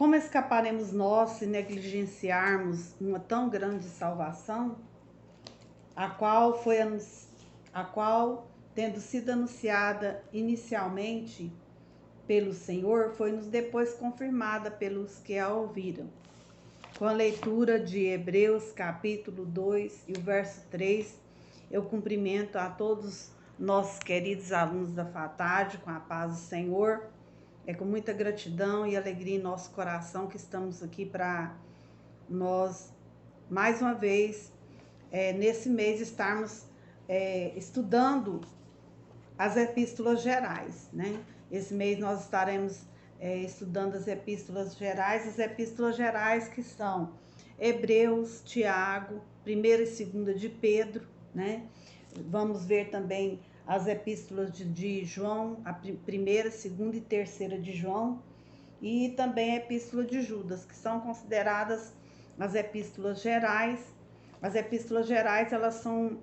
Como escaparemos nós se negligenciarmos uma tão grande salvação, a qual tendo sido anunciada inicialmente pelo Senhor, foi-nos depois confirmada pelos que a ouviram. Com a leitura de Hebreus capítulo 2 e o verso 3, eu cumprimento a todos nossos queridos alunos da FATAD com a paz do Senhor. É com muita gratidão e alegria em nosso coração que estamos aqui para nós, mais uma vez, nesse mês, estarmos estudando as epístolas gerais, né? Esse mês nós estaremos estudando as epístolas gerais que são Hebreus, Tiago, 1ª e 2ª de Pedro, né? Vamos ver também as epístolas de João, a 1ª, 2ª e 3ª de João, e também a epístola de Judas, que são consideradas as epístolas gerais. As epístolas gerais, elas são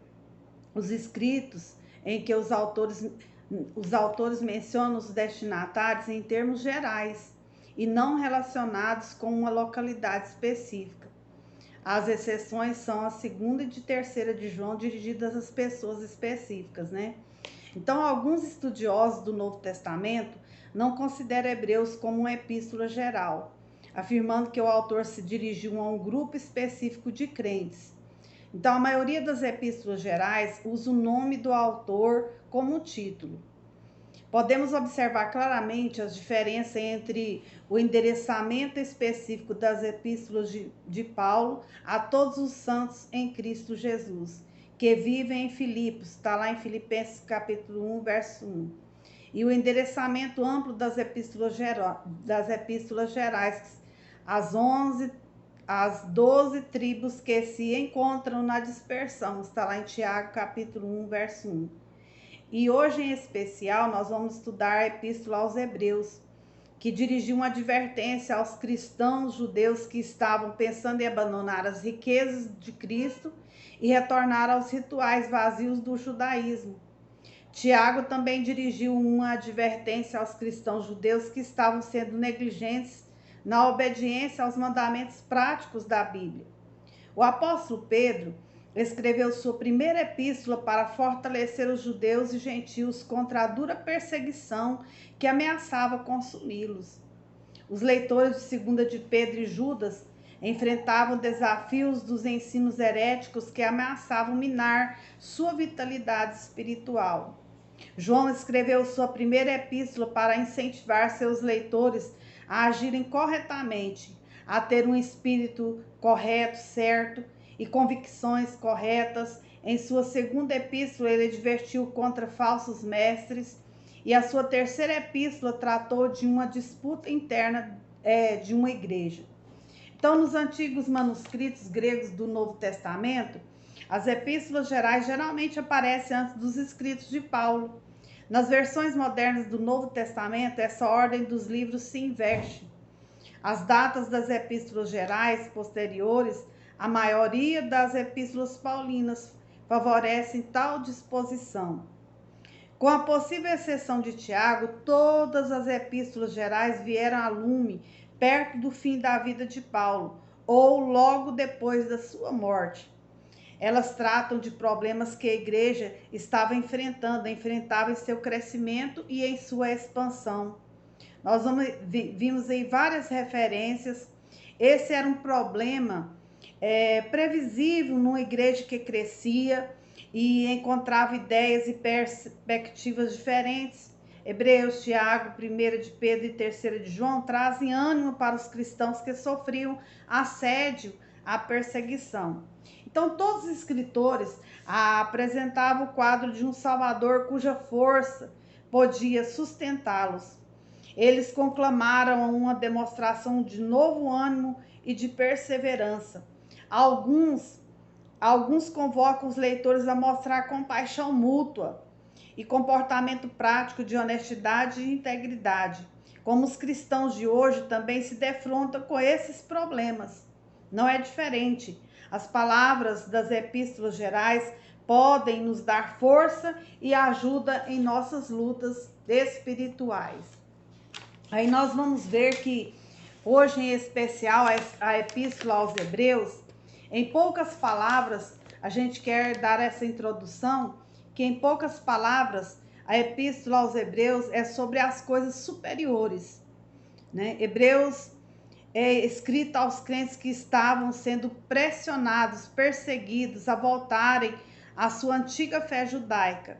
os escritos em que os autores mencionam os destinatários em termos gerais e não relacionados com uma localidade específica. As exceções são a 2ª e 3ª de João, dirigidas às pessoas específicas, né? Então, alguns estudiosos do Novo Testamento não consideram Hebreus como uma epístola geral, afirmando que o autor se dirigiu a um grupo específico de crentes. Então, a maioria das epístolas gerais usa o nome do autor como título. Podemos observar claramente as diferenças entre o endereçamento específico das epístolas de Paulo a todos os santos em Cristo Jesus, que vivem em Filipos, está lá em Filipenses capítulo 1, verso 1. E o endereçamento amplo das epístolas gerais, as 12 tribos que se encontram na dispersão, está lá em Tiago capítulo 1, verso 1. E hoje, em especial, nós vamos estudar a Epístola aos Hebreus, que dirigiu uma advertência aos cristãos judeus que estavam pensando em abandonar as riquezas de Cristo e retornar aos rituais vazios do judaísmo. Tiago também dirigiu uma advertência aos cristãos judeus que estavam sendo negligentes na obediência aos mandamentos práticos da Bíblia. O apóstolo Pedro escreveu sua primeira epístola para fortalecer os judeus e gentios contra a dura perseguição que ameaçava consumi-los. Os leitores de 2ª de Pedro e Judas enfrentavam desafios dos ensinos heréticos que ameaçavam minar sua vitalidade espiritual. João escreveu sua primeira epístola para incentivar seus leitores a agirem corretamente, a ter um espírito correto, certo, e convicções corretas. Em sua 2ª epístola, ele advertiu contra falsos mestres, e a sua 3ª epístola tratou de uma disputa interna de uma igreja. Então, nos antigos manuscritos gregos do Novo Testamento, as epístolas gerais geralmente aparecem antes dos escritos de Paulo. Nas versões modernas do Novo Testamento, essa ordem dos livros se inverte. As datas das epístolas gerais posteriores à maioria das epístolas paulinas favorecem tal disposição. Com a possível exceção de Tiago, todas as epístolas gerais vieram a lume perto do fim da vida de Paulo, ou logo depois da sua morte. Elas tratam de problemas que a igreja enfrentava em seu crescimento e em sua expansão. Nós vimos aí várias referências. Esse era um problema previsível numa igreja que crescia e encontrava ideias e perspectivas diferentes. Hebreus, Tiago, 1ª de Pedro e 3ª de João trazem ânimo para os cristãos que sofriam assédio, a perseguição. Então, todos os escritores apresentavam o quadro de um Salvador cuja força podia sustentá-los. Eles conclamaram uma demonstração de novo ânimo e de perseverança. Alguns convocam os leitores a mostrar compaixão mútua e comportamento prático de honestidade e integridade. Como os cristãos de hoje também se defrontam com esses problemas. Não é diferente. As palavras das epístolas gerais podem nos dar força e ajuda em nossas lutas espirituais. Aí nós vamos ver que hoje em especial a Epístola aos Hebreus. Em poucas palavras, a gente quer dar essa introdução, que em poucas palavras, a Epístola aos Hebreus é sobre as coisas superiores, né? Hebreus é escrita aos crentes que estavam sendo pressionados, perseguidos a voltarem à sua antiga fé judaica,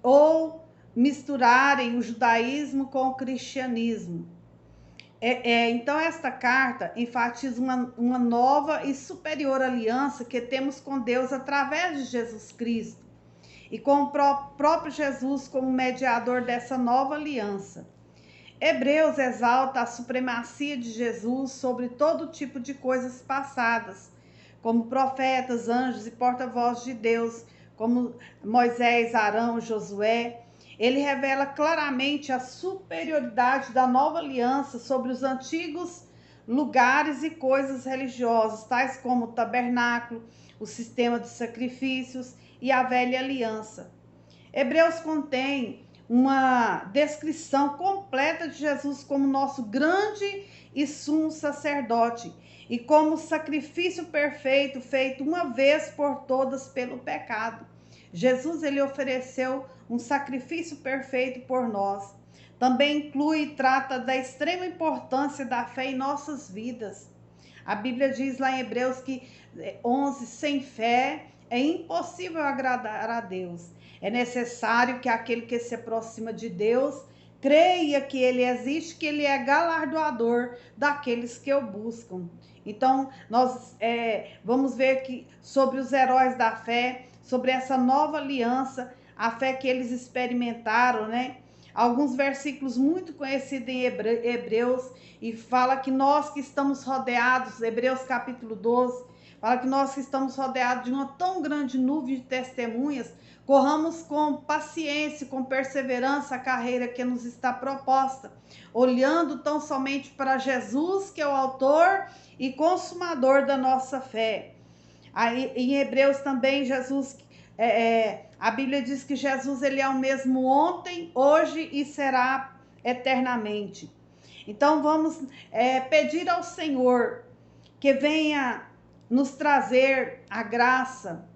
ou misturarem o judaísmo com o cristianismo. Então, esta carta enfatiza uma nova e superior aliança que temos com Deus através de Jesus Cristo e com o próprio Jesus como mediador dessa nova aliança. Hebreus exalta a supremacia de Jesus sobre todo tipo de coisas passadas, como profetas, anjos e porta-vozes de Deus, como Moisés, Arão, Josué. Ele revela claramente a superioridade da nova aliança sobre os antigos lugares e coisas religiosas, tais como o tabernáculo, o sistema de sacrifícios e a velha aliança. Hebreus contém uma descrição completa de Jesus como nosso grande e sumo sacerdote e como sacrifício perfeito feito uma vez por todas pelo pecado. Jesus, ele ofereceu um sacrifício perfeito por nós. Também inclui e trata da extrema importância da fé em nossas vidas. A Bíblia diz lá em Hebreus que 11, sem fé é impossível agradar a Deus. É necessário que aquele que se aproxima de Deus creia que ele existe, que ele é galardoador daqueles que o buscam. Então, nós vamos ver que sobre os heróis da fé, sobre essa nova aliança, a fé que eles experimentaram, né? Alguns versículos muito conhecidos em Hebreus, e fala que nós que estamos rodeados, Hebreus capítulo 12, fala que nós que estamos rodeados de uma tão grande nuvem de testemunhas, corramos com paciência, com perseverança a carreira que nos está proposta, olhando tão somente para Jesus, que é o autor e consumador da nossa fé. Aí, em Hebreus também, Jesus, a Bíblia diz que Jesus ele é o mesmo ontem, hoje e será eternamente. Então vamos pedir ao Senhor que venha nos trazer a graça,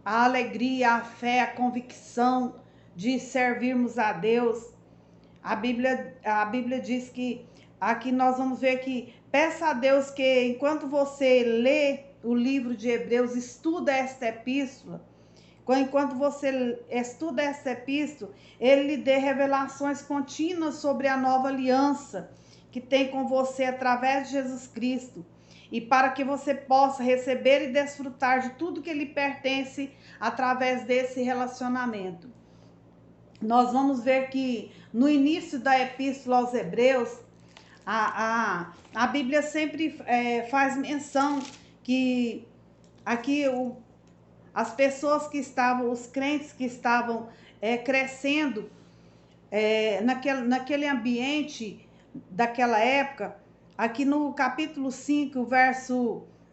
a alegria, a fé, a convicção de servirmos a Deus. A Bíblia diz que aqui nós vamos ver que peça a Deus que enquanto você lê o livro de Hebreus, estuda esta epístola, enquanto você estuda esta epístola, ele lhe dê revelações contínuas sobre a nova aliança que tem com você através de Jesus Cristo, e para que você possa receber e desfrutar de tudo que lhe pertence através desse relacionamento. Nós vamos ver que no início da Epístola aos Hebreus, a Bíblia sempre faz menção que aqui as pessoas que estavam, os crentes que estavam crescendo naquele ambiente daquela época, aqui no capítulo 5,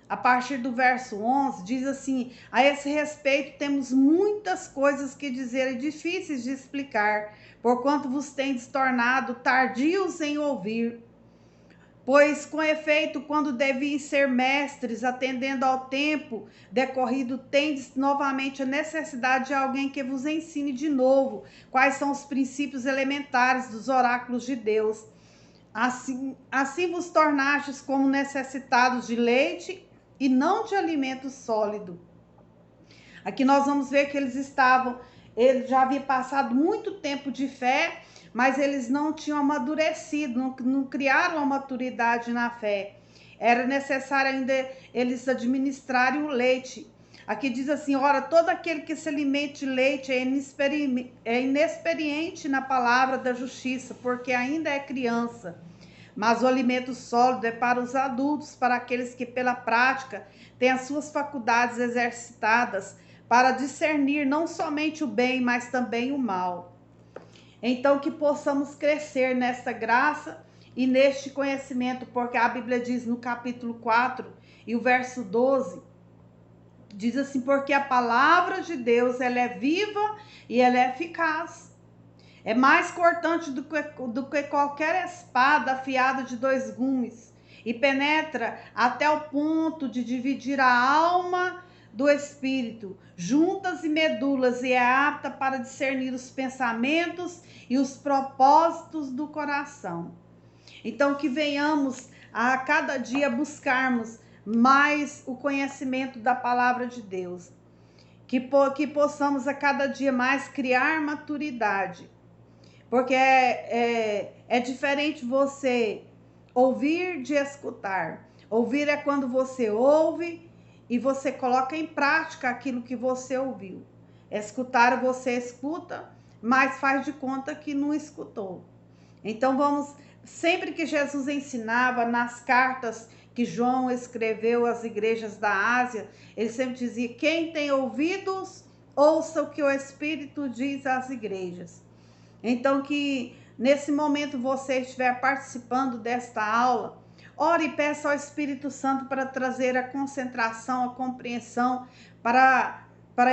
a partir do verso 11, diz assim: a esse respeito temos muitas coisas que dizer e difíceis de explicar, porquanto vos tendes tornado tardios em ouvir. Pois, com efeito, quando deviam ser mestres, atendendo ao tempo decorrido, tendes novamente a necessidade de alguém que vos ensine de novo quais são os princípios elementares dos oráculos de Deus. Assim vos tornastes como necessitados de leite e não de alimento sólido. Aqui nós vamos ver que eles já havia passado muito tempo de fé, mas eles não tinham amadurecido, não criaram a maturidade na fé. Era necessário ainda eles administrarem o leite. Aqui diz assim: ora, todo aquele que se alimente de leite é inexperiente na palavra da justiça, porque ainda é criança. Mas o alimento sólido é para os adultos, para aqueles que pela prática têm as suas faculdades exercitadas para discernir não somente o bem, mas também o mal. Então, que possamos crescer nessa graça e neste conhecimento, porque a Bíblia diz no capítulo 4 e o verso 12, diz assim: porque a palavra de Deus, ela é viva e ela é eficaz. É mais cortante do que qualquer espada afiada de 2 gumes. e penetra até o ponto de dividir a alma do espírito, juntas e medulas, e é apta para discernir os pensamentos e os propósitos do coração. Então, que venhamos a cada dia buscarmos mais o conhecimento da palavra de Deus, que possamos a cada dia mais criar maturidade, porque é diferente você ouvir de escutar. Ouvir é quando você ouve e você coloca em prática aquilo que você ouviu. Escutar, você escuta, mas faz de conta que não escutou. Então vamos, sempre que Jesus ensinava nas cartas que João escreveu às igrejas da Ásia, ele sempre dizia: quem tem ouvidos, ouça o que o Espírito diz às igrejas. Então, que nesse momento você estiver participando desta aula, ore e peça ao Espírito Santo para trazer a concentração, a compreensão para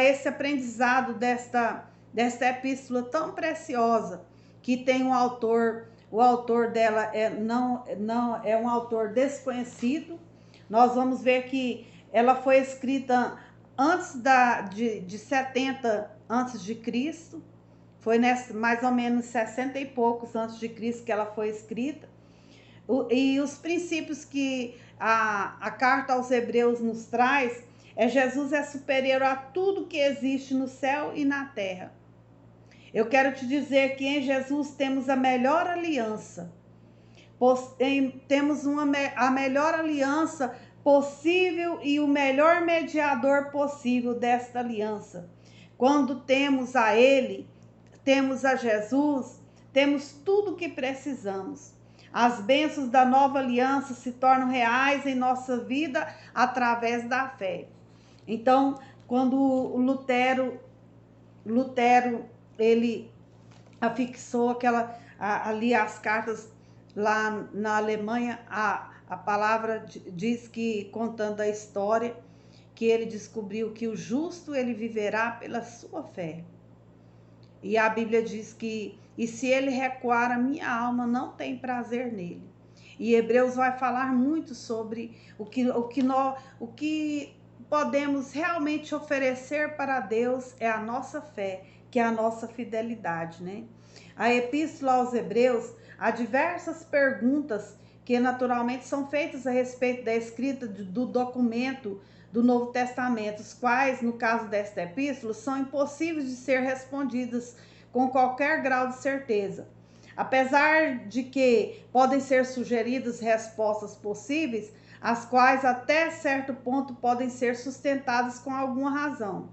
esse aprendizado desta epístola tão preciosa, que tem um autor. O autor dela não é um autor desconhecido. Nós vamos ver que ela foi escrita antes de 70 antes de Cristo. Foi mais ou menos 60 e poucos antes de Cristo que ela foi escrita. E os princípios que a carta aos Hebreus nos traz Jesus é superior a tudo que existe no céu e na terra. Eu quero te dizer que em Jesus temos a melhor aliança. Temos a melhor aliança possível e o melhor mediador possível desta aliança. Quando temos a Ele, temos a Jesus, temos tudo o que precisamos. As bênçãos da nova aliança se tornam reais em nossa vida através da fé. Então, quando o Lutero ele afixou ali as cartas lá na Alemanha, a palavra diz que, contando a história, que ele descobriu que o justo ele viverá pela sua fé. E a Bíblia diz que, e se ele recuar, a minha alma não tem prazer nele. E Hebreus vai falar muito sobre o que podemos realmente oferecer para Deus é a nossa fé, que é a nossa fidelidade, né? A Epístola aos Hebreus, há diversas perguntas que naturalmente são feitas a respeito da escrita do documento do Novo Testamento, os quais, no caso desta epístola, são impossíveis de ser respondidas com qualquer grau de certeza. Apesar de que podem ser sugeridas respostas possíveis, as quais até certo ponto podem ser sustentadas com alguma razão.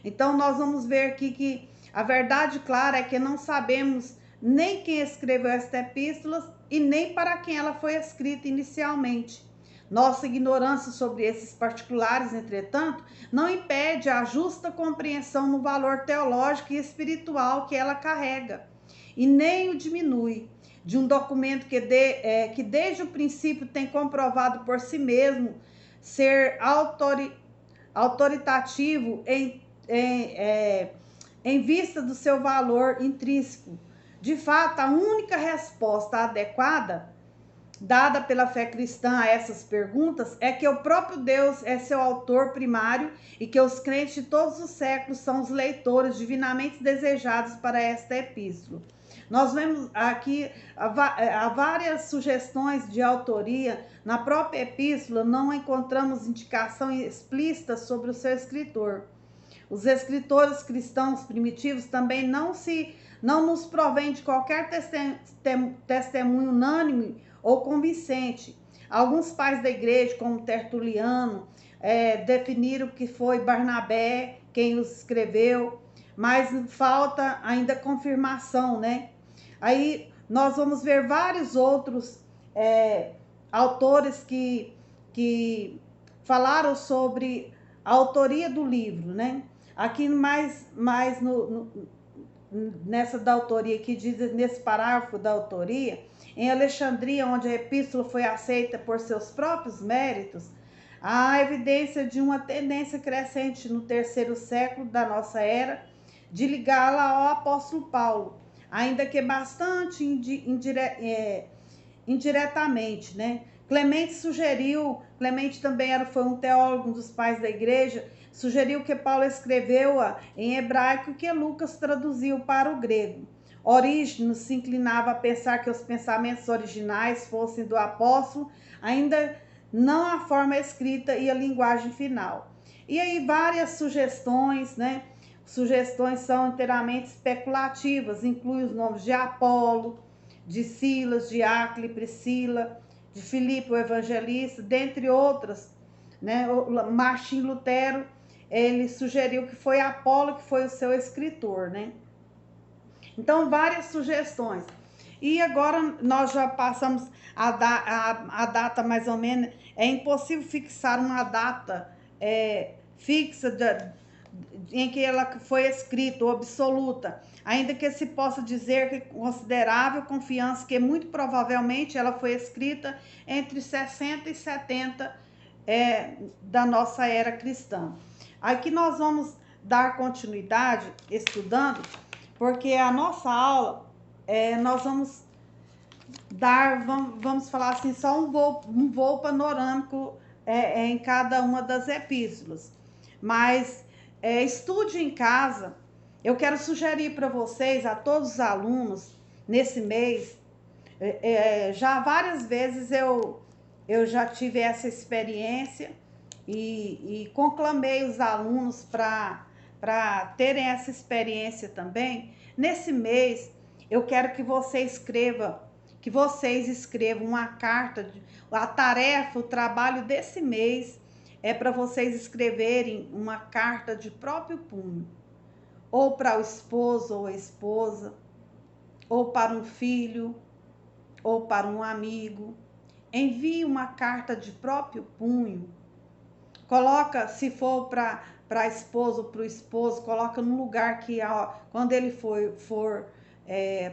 Então nós vamos ver aqui que a verdade clara é que não sabemos nem quem escreveu esta epístola e nem para quem ela foi escrita inicialmente. Nossa ignorância sobre esses particulares, entretanto, não impede a justa compreensão no valor teológico e espiritual que ela carrega, e nem o diminui. De um documento que desde o princípio tem comprovado por si mesmo ser autoritativo em vista do seu valor intrínseco. De fato, a única resposta adequada dada pela fé cristã a essas perguntas é que o próprio Deus é seu autor primário e que os crentes de todos os séculos são os leitores divinamente desejados para esta epístola. Nós vemos aqui há várias sugestões de autoria. Na própria epístola não encontramos indicação explícita sobre o seu escritor. Os escritores cristãos primitivos também não nos provêm de qualquer testemunho unânime ou convincente. Alguns pais da igreja, como Tertuliano, definiram que foi Barnabé quem os escreveu, mas falta ainda confirmação, né? Aí nós vamos ver vários outros autores que falaram sobre a autoria do livro, né? Aqui mais nessa da autoria que diz nesse parágrafo da autoria, em Alexandria, onde a epístola foi aceita por seus próprios méritos, há evidência de uma tendência crescente no terceiro século da nossa era de ligá-la ao apóstolo Paulo, ainda que bastante indiretamente, né? Clemente também foi um teólogo, um dos pais da igreja, sugeriu que Paulo escreveu-a em hebraico que Lucas traduziu para o grego. Orígenes se inclinava a pensar que os pensamentos originais fossem do apóstolo, ainda não a forma escrita e a linguagem final. E aí várias sugestões, né? Sugestões são inteiramente especulativas, inclui os nomes de Apolo, de Silas, de Áquila e Priscila, de Filipe o Evangelista, dentre outras, né? Martim Lutero, ele sugeriu que foi Apolo que foi o seu escritor, né? Então, várias sugestões. E agora nós já passamos a data mais ou menos, é impossível fixar uma data fixa em que ela foi escrita, absoluta, ainda que se possa dizer que considerável confiança que muito provavelmente ela foi escrita entre 60 e 70 da nossa era cristã. Aqui nós vamos dar continuidade estudando, porque a nossa aula nós vamos falar assim, só um voo panorâmico em cada uma das epístolas. Mas estude em casa. Eu quero sugerir para vocês, a todos os alunos, nesse mês, já várias vezes eu já tive essa experiência e conclamei os alunos para terem essa experiência também. Nesse mês, eu quero que vocês escrevam uma carta, a tarefa, o trabalho desse mês é para vocês escreverem uma carta de próprio punho, ou para o esposo ou a esposa, ou para um filho, ou para um amigo. Envie uma carta de próprio punho. Coloca, se for para a esposa ou para o esposo, coloca num lugar que quando ele for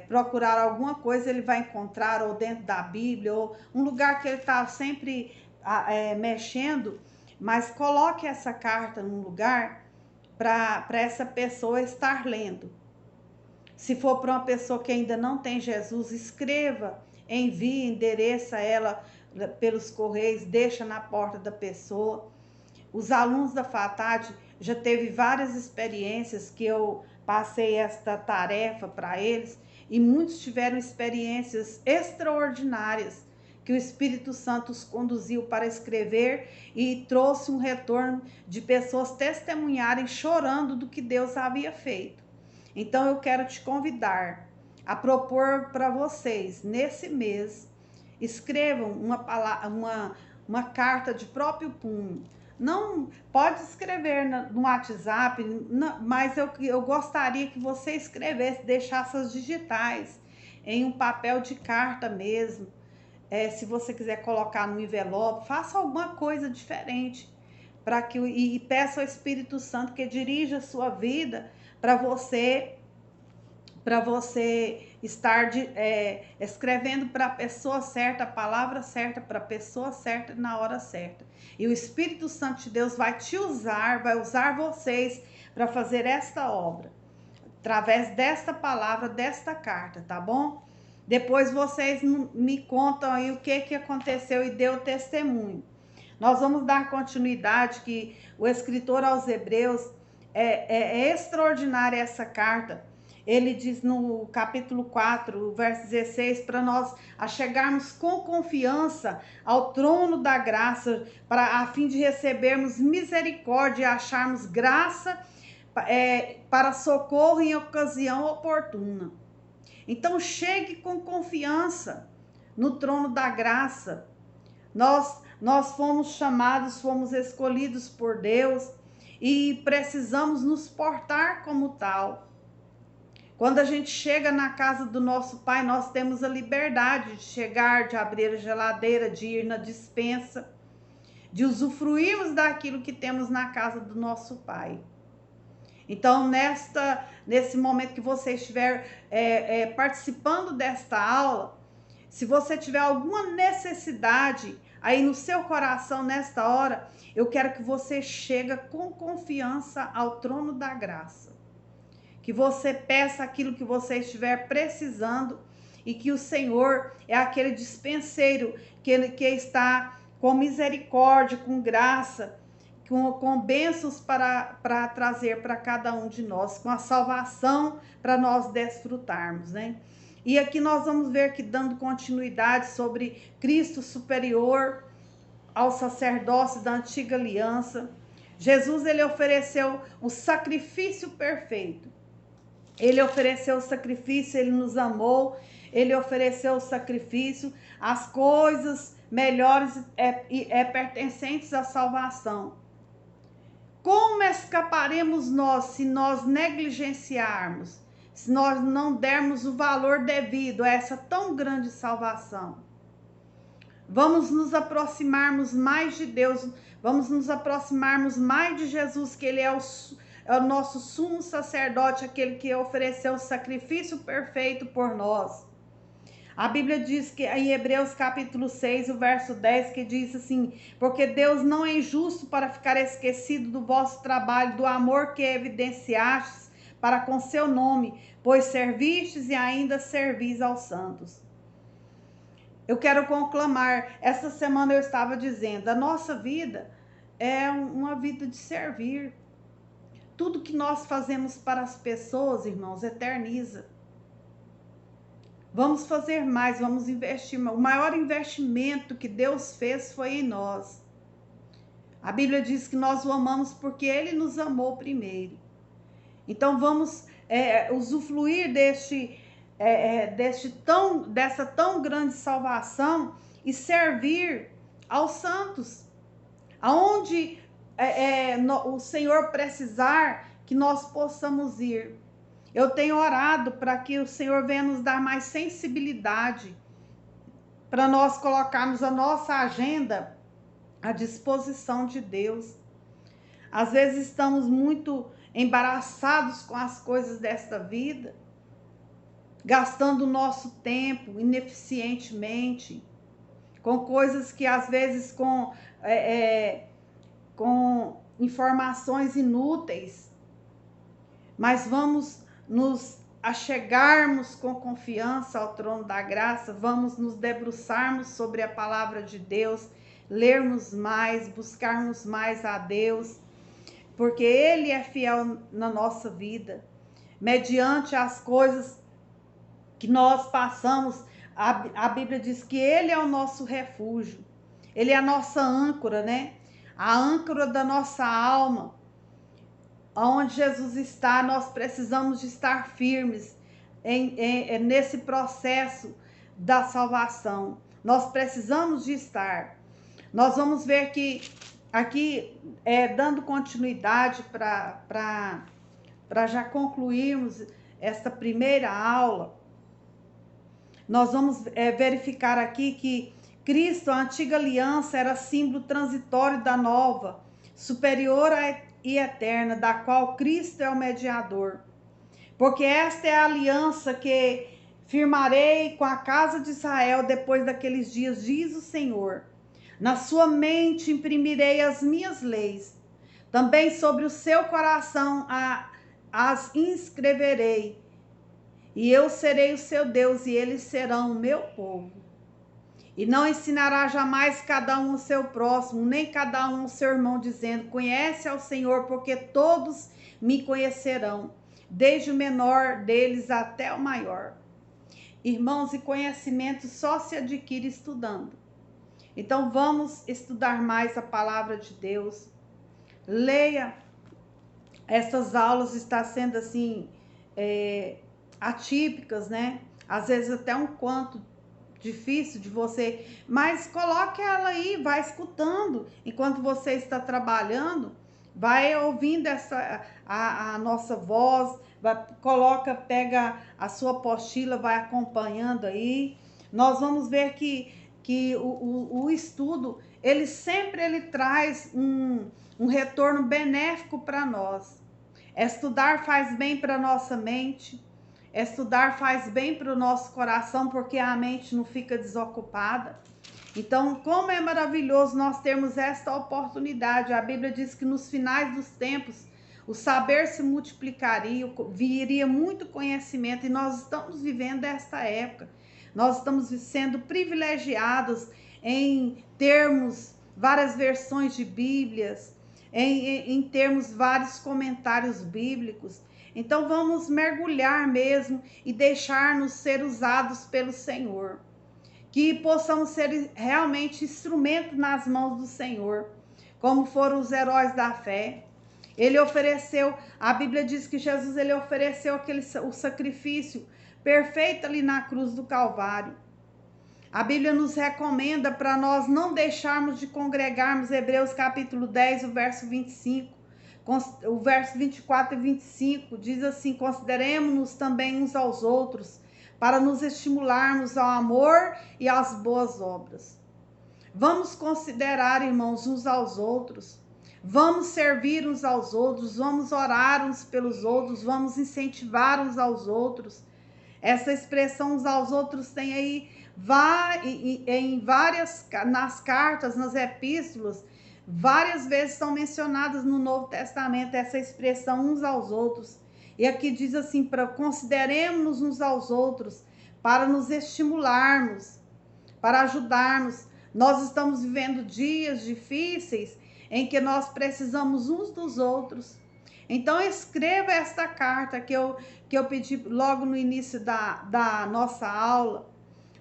procurar alguma coisa, ele vai encontrar, ou dentro da Bíblia, ou um lugar que ele está sempre mexendo, mas coloque essa carta num lugar para essa pessoa estar lendo. Se for para uma pessoa que ainda não tem Jesus, escreva, envie, endereça ela pelos correios, deixa na porta da pessoa. Os alunos da FATAD já teve várias experiências que eu passei esta tarefa para eles, e muitos tiveram experiências extraordinárias que o Espírito Santo os conduziu para escrever e trouxe um retorno de pessoas testemunharem chorando do que Deus havia feito. Então eu quero te convidar a propor para vocês, nesse mês, escrevam uma carta de próprio punho. Não pode escrever no WhatsApp, mas eu gostaria que você escrevesse, deixasse as digitais em um papel de carta mesmo. Se você quiser colocar no envelope, faça alguma coisa diferente e peça ao Espírito Santo que dirija a sua vida para você estar escrevendo para a pessoa certa, a palavra certa, para a pessoa certa, na hora certa. E o Espírito Santo de Deus vai usar vocês para fazer esta obra, através desta palavra, desta carta, tá bom? Depois vocês me contam aí o que aconteceu e deu testemunho. Nós vamos dar continuidade, que o escritor aos Hebreus, é extraordinária essa carta. Ele diz no capítulo 4, verso 16, para nós chegarmos com confiança ao trono da graça, a fim de recebermos misericórdia e acharmos graça para socorro em ocasião oportuna. Então chegue com confiança no trono da graça. Nós fomos chamados, fomos escolhidos por Deus e precisamos nos portar como tal. Quando a gente chega na casa do nosso Pai, nós temos a liberdade de chegar, de abrir a geladeira, de ir na despensa, de usufruirmos daquilo que temos na casa do nosso Pai. Então, nesse momento que você estiver participando desta aula, se você tiver alguma necessidade aí no seu coração nesta hora, eu quero que você chegue com confiança ao trono da graça. Que você peça aquilo que você estiver precisando e que o Senhor é aquele dispenseiro que está com misericórdia, com graça, com bênçãos para trazer para cada um de nós, com a salvação para nós desfrutarmos, né? E aqui nós vamos ver que, dando continuidade sobre Cristo superior ao sacerdócio da antiga aliança, Jesus, ele ofereceu o sacrifício perfeito. Ele ofereceu o sacrifício, ele nos amou, ele ofereceu o sacrifício, as coisas melhores pertencentes à salvação. Como escaparemos nós se nós negligenciarmos, se nós não dermos o valor devido a essa tão grande salvação? Vamos nos aproximarmos mais de Deus, vamos nos aproximarmos mais de Jesus, que ele é o nosso sumo sacerdote, aquele que ofereceu o sacrifício perfeito por nós. A Bíblia diz que em Hebreus capítulo 6, o verso 10, que diz assim: porque Deus não é injusto para ficar esquecido do vosso trabalho, do amor que evidenciastes para com seu nome, pois servistes e ainda servis aos santos. Eu quero conclamar, essa semana eu estava dizendo, a nossa vida é uma vida de servir. Tudo que nós fazemos para as pessoas, irmãos, eterniza. Vamos fazer mais, vamos investir. O maior investimento que Deus fez foi em nós. A Bíblia diz que nós o amamos porque ele nos amou primeiro. Então vamos usufruir dessa tão grande salvação e servir aos santos. Aonde o Senhor precisar que nós possamos ir. Eu tenho orado para que o Senhor venha nos dar mais sensibilidade, para nós colocarmos a nossa agenda à disposição de Deus. Às vezes estamos muito embaraçados com as coisas desta vida, gastando o nosso tempo ineficientemente, com coisas que às vezes com informações inúteis, mas vamos nos achegarmos com confiança ao trono da graça, vamos nos debruçarmos sobre a palavra de Deus, lermos mais, buscarmos mais a Deus, porque ele é fiel na nossa vida. Mediante as coisas que nós passamos, a Bíblia diz que ele é o nosso refúgio, ele é a nossa âncora, né? A âncora da nossa alma. Onde Jesus está, nós precisamos de estar firmes nesse processo da salvação. Nós precisamos de estar. Nós vamos ver que aqui, dando continuidade para já concluirmos esta primeira aula, nós vamos verificar aqui que Cristo, a antiga aliança, era símbolo transitório da nova, superior e eterna, da qual Cristo é o mediador. Porque esta é a aliança que firmarei com a casa de Israel depois daqueles dias, diz o Senhor. Na sua mente imprimirei as minhas leis, também sobre o seu coração as inscreverei, e eu serei o seu Deus, e eles serão o meu povo. E não ensinará jamais cada um o seu próximo, nem cada um o seu irmão, dizendo: conhece ao Senhor, porque todos me conhecerão, desde o menor deles até o maior. Irmãos, e conhecimento só se adquire estudando. Então vamos estudar mais a palavra de Deus. Leia. Essas aulas estão sendo assim, atípicas, né? Às vezes até um quanto difícil de você, mas coloque ela aí, vai escutando enquanto você está trabalhando, vai ouvindo a nossa voz, pega a sua apostila, vai acompanhando aí. Nós vamos ver que o estudo, ele sempre traz um retorno benéfico para nós. Estudar faz bem para nossa mente. Estudar faz bem para o nosso coração, porque a mente não fica desocupada. Então, como é maravilhoso nós termos esta oportunidade. A Bíblia diz que nos finais dos tempos, o saber se multiplicaria, viria muito conhecimento, e nós estamos vivendo esta época. Nós estamos sendo privilegiados em termos várias versões de Bíblias, em termos vários comentários bíblicos. Então vamos mergulhar mesmo e deixar-nos ser usados pelo Senhor. Que possamos ser realmente instrumentos nas mãos do Senhor, como foram os heróis da fé. Ele ofereceu, a Bíblia diz que Jesus ele ofereceu o sacrifício perfeito ali na cruz do Calvário. A Bíblia nos recomenda para nós não deixarmos de congregarmos, Hebreus capítulo 10, o verso 25. O verso 24 e 25 diz assim: consideremos-nos também uns aos outros, para nos estimularmos ao amor e às boas obras. Vamos considerar, irmãos, uns aos outros. Vamos servir uns aos outros, vamos orar uns pelos outros, vamos incentivar uns aos outros. Essa expressão uns aos outros tem aí em várias, nas cartas, nas epístolas, várias vezes são mencionadas no Novo Testamento essa expressão uns aos outros. E aqui diz assim, para consideremos uns aos outros, para nos estimularmos, para ajudarmos. Nós estamos vivendo dias difíceis em que nós precisamos uns dos outros. Então escreva esta carta que eu pedi logo no início da nossa aula.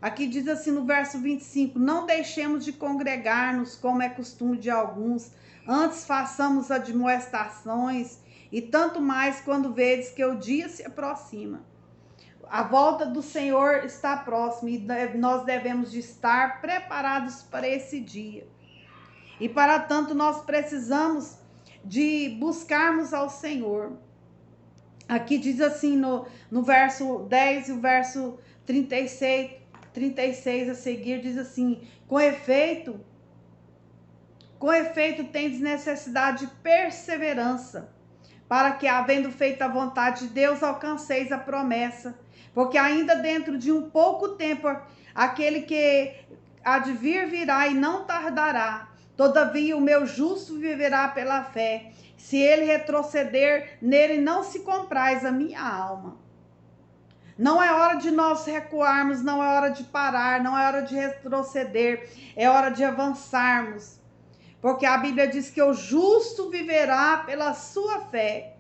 Aqui diz assim no verso 25, não deixemos de congregar-nos como é costume de alguns, antes façamos admoestações, e tanto mais quando vedes que o dia se aproxima. A volta do Senhor está próxima e nós devemos de estar preparados para esse dia. E para tanto nós precisamos de buscarmos ao Senhor. Aqui diz assim no verso 10 e o verso 36 a seguir, diz assim, com efeito tendes necessidade de perseverança, para que, havendo feito a vontade de Deus, alcanceis a promessa. Porque ainda dentro de um pouco tempo, aquele que há de vir virá e não tardará. Todavia o meu justo viverá pela fé. Se ele retroceder, nele não se compraz a minha alma. Não é hora de nós recuarmos, não é hora de parar, não é hora de retroceder, é hora de avançarmos. Porque a Bíblia diz que o justo viverá pela sua fé.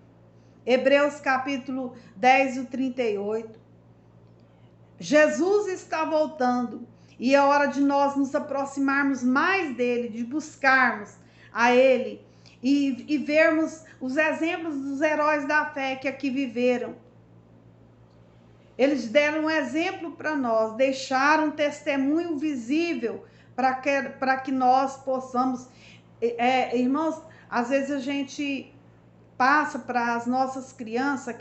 Hebreus capítulo 10, o 38. Jesus está voltando e é hora de nós nos aproximarmos mais dele, de buscarmos a ele e vermos os exemplos dos heróis da fé que aqui viveram. Eles deram um exemplo para nós, deixaram um testemunho visível para que nós possamos... irmãos, às vezes a gente passa para as nossas crianças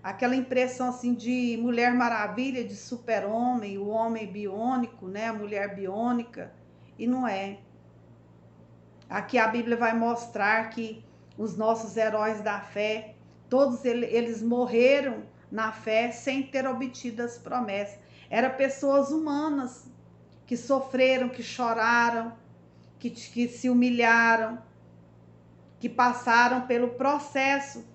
aquela impressão assim de Mulher Maravilha, de super-homem, o homem biônico, né? A mulher biônica, e não é. Aqui a Bíblia vai mostrar que os nossos heróis da fé, todos eles morreram na fé sem ter obtido as promessas. Eram pessoas humanas que sofreram, que choraram, que se humilharam, que passaram pelo processo.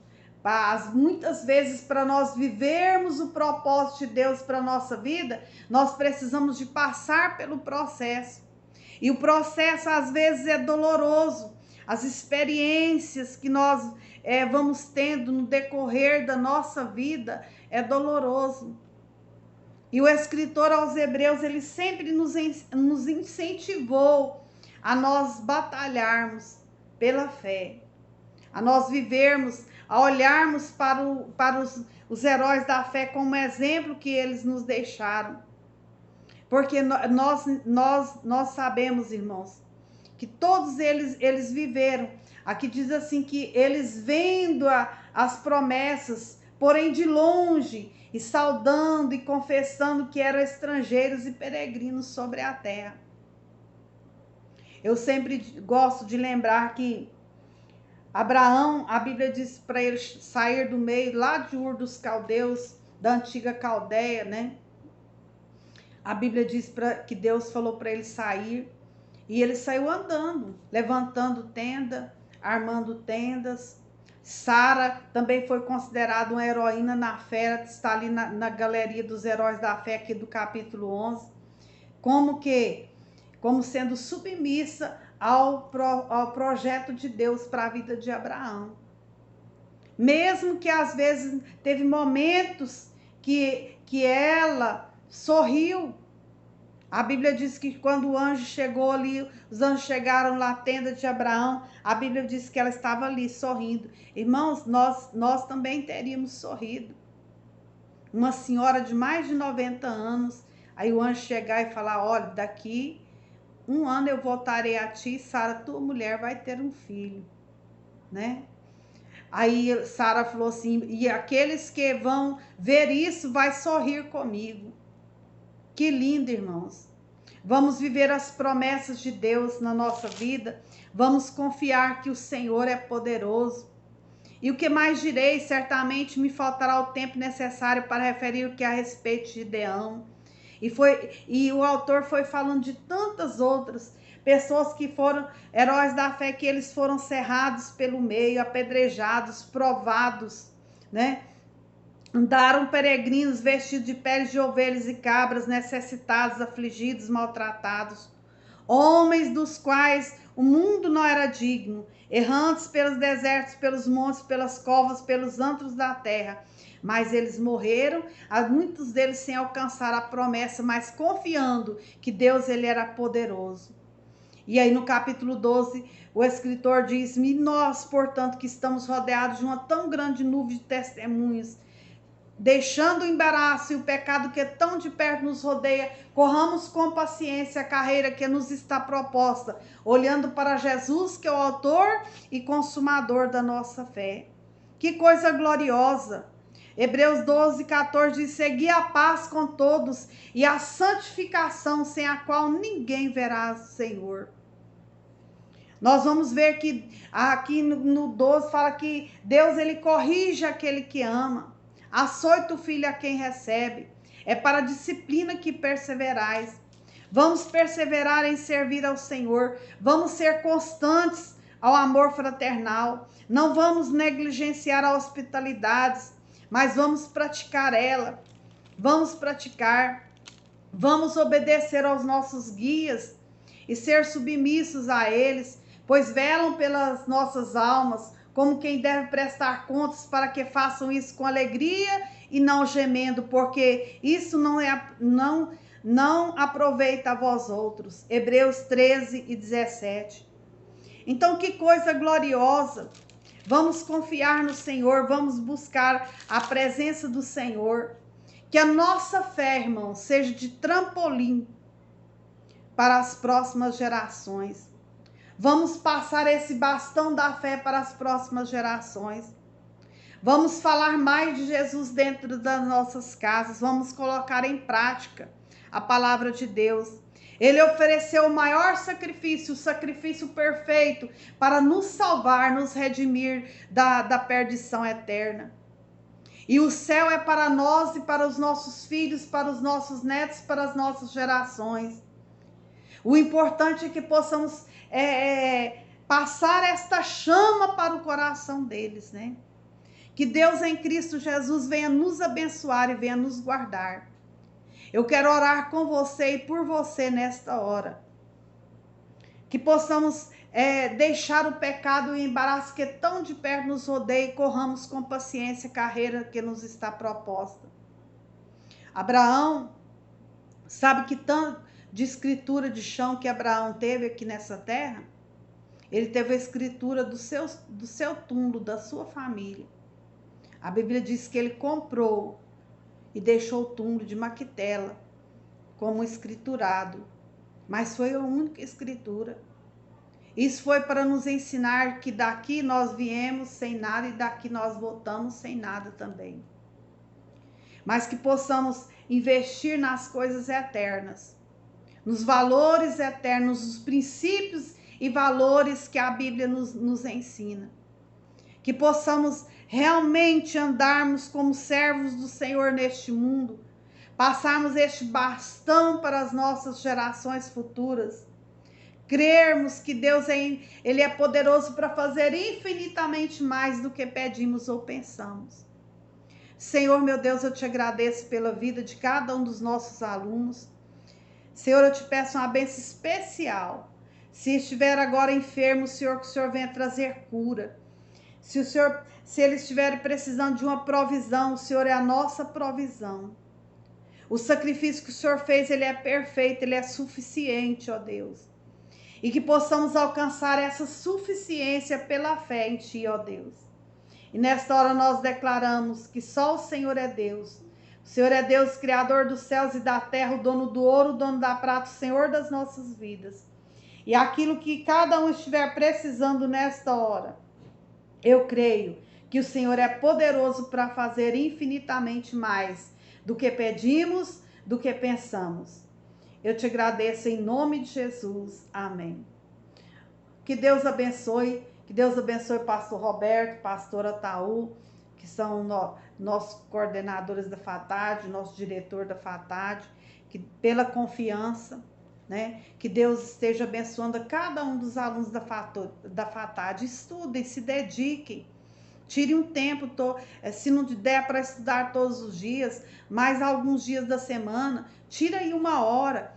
Muitas vezes, para nós vivermos o propósito de Deus para a nossa vida, nós precisamos de passar pelo processo. E o processo, às vezes, é doloroso. As experiências que nós vamos tendo no decorrer da nossa vida é doloroso. E o escritor aos Hebreus, ele sempre nos incentivou a nós batalharmos pela fé, a nós vivermos, a olharmos para os heróis da fé como exemplo que eles nos deixaram. Porque nós sabemos, irmãos, que todos eles viveram. Aqui diz assim que eles vendo as promessas, porém de longe, e saudando e confessando que eram estrangeiros e peregrinos sobre a terra. Eu sempre gosto de lembrar que Abraão, a Bíblia diz para ele sair do meio lá de Ur dos Caldeus, da antiga Caldeia, né? A Bíblia diz que Deus falou para ele sair, e ele saiu andando, levantando tenda, armando tendas, Sara também foi considerada uma heroína na fé, está ali na galeria dos heróis da fé aqui do capítulo 11, como sendo submissa ao projeto de Deus para a vida de Abraão. Mesmo que às vezes teve momentos que ela sorriu. A Bíblia diz que quando o anjo chegou ali, os anjos chegaram na tenda de Abraão, a Bíblia diz que ela estava ali sorrindo. Irmãos, nós também teríamos sorrido. Uma senhora de mais de 90 anos, aí o anjo chegar e falar, olha, daqui 1 ano eu voltarei a ti, Sara, tua mulher vai ter um filho, né? Aí Sara falou assim, e aqueles que vão ver isso vai sorrir comigo. Que lindo, irmãos. Vamos viver as promessas de Deus na nossa vida. Vamos confiar que o Senhor é poderoso. E o que mais direi, certamente me faltará o tempo necessário para referir o que a respeito de Gideão. E o autor foi falando de tantas outras pessoas que foram heróis da fé, que eles foram cerrados pelo meio, apedrejados, provados, né? Andaram peregrinos vestidos de peles de ovelhas e cabras, necessitados, afligidos, maltratados. Homens dos quais o mundo não era digno, errantes pelos desertos, pelos montes, pelas covas, pelos antros da terra. Mas eles morreram, muitos deles sem alcançar a promessa, mas confiando que Deus ele era poderoso. E aí no capítulo 12, o escritor diz, e nós, portanto, que estamos rodeados de uma tão grande nuvem de testemunhas, deixando o embaraço e o pecado que tão de perto nos rodeia, corramos com paciência a carreira que nos está proposta, olhando para Jesus, que é o autor e consumador da nossa fé. Que coisa gloriosa! Hebreus 12, 14 diz, segui a paz com todos e a santificação, sem a qual ninguém verá o Senhor. Nós vamos ver que aqui no 12 fala que Deus ele corrige aquele que ama. Açoita o filho a quem recebe. É para a disciplina que perseverais. Vamos perseverar em servir ao Senhor. Vamos ser constantes ao amor fraternal. Não vamos negligenciar a hospitalidade, mas vamos praticar ela. Vamos praticar. Vamos obedecer aos nossos guias e ser submissos a eles, pois velam pelas nossas almas, como quem deve prestar contas, para que façam isso com alegria e não gemendo, porque isso não aproveita a vós outros. Hebreus 13 e 17. Então, que coisa gloriosa! Vamos confiar no Senhor, vamos buscar a presença do Senhor. Que a nossa fé, irmão, seja de trampolim para as próximas gerações. Vamos passar esse bastão da fé para as próximas gerações. Vamos falar mais de Jesus dentro das nossas casas. Vamos colocar em prática a palavra de Deus. Ele ofereceu o maior sacrifício, o sacrifício perfeito, para nos salvar, nos redimir da perdição eterna. E o céu é para nós e para os nossos filhos, para os nossos netos, para as nossas gerações. O importante é que possamos passar esta chama para o coração deles, né? Que Deus em Cristo Jesus venha nos abençoar e venha nos guardar. Eu quero orar com você e por você nesta hora. Que possamos deixar o pecado e o embaraço que tão de perto nos rodeia e corramos com paciência a carreira que nos está proposta. Abraão, sabe que tanto de escritura de chão que Abraão teve aqui nessa terra? Ele teve a escritura do seu túmulo, da sua família. A Bíblia diz que ele comprou e deixou o túmulo de Maquitela como escriturado. Mas foi a única escritura. Isso foi para nos ensinar que daqui nós viemos sem nada e daqui nós voltamos sem nada também. Mas que possamos investir nas coisas eternas, nos valores eternos, nos princípios e valores que a Bíblia nos ensina. Que possamos realmente andarmos como servos do Senhor neste mundo, passarmos este bastão para as nossas gerações futuras. crermos que Deus Ele é poderoso para fazer infinitamente mais do que pedimos ou pensamos. Senhor, meu Deus, eu te agradeço pela vida de cada um dos nossos alunos. Senhor, eu te peço uma bênção especial. Se estiver agora enfermo, Senhor, que o Senhor venha trazer cura. Se eles estiverem precisando de uma provisão, o Senhor é a nossa provisão. O sacrifício que o Senhor fez, ele é perfeito, ele é suficiente, ó Deus. E que possamos alcançar essa suficiência pela fé em Ti, ó Deus. E nesta hora nós declaramos que só o Senhor é Deus. O Senhor é Deus, Criador dos céus e da terra, o dono do ouro, o dono da prata, o Senhor das nossas vidas. E aquilo que cada um estiver precisando nesta hora, eu creio que o Senhor é poderoso para fazer infinitamente mais do que pedimos, do que pensamos. Eu te agradeço em nome de Jesus. Amém. Que Deus abençoe. Que Deus abençoe o pastor Roberto, pastora Taú, que são nossos coordenadores da FATAD, nosso diretor da FATAD, que pela confiança, né? Que Deus esteja abençoando a cada um dos alunos da FATAD. Estudem, se dediquem. Tire um tempo, se não der para estudar todos os dias, mas alguns dias da semana, tira aí uma hora,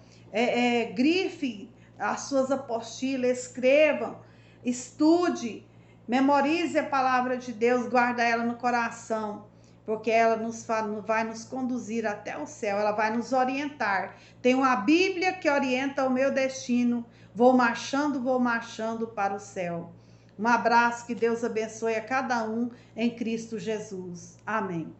grife as suas apostilas, escrevam, estude, memorize a palavra de Deus, guarda ela no coração, porque ela vai nos conduzir até o céu, ela vai nos orientar. Tem uma Bíblia que orienta o meu destino, vou marchando para o céu. Um abraço, que Deus abençoe a cada um em Cristo Jesus. Amém.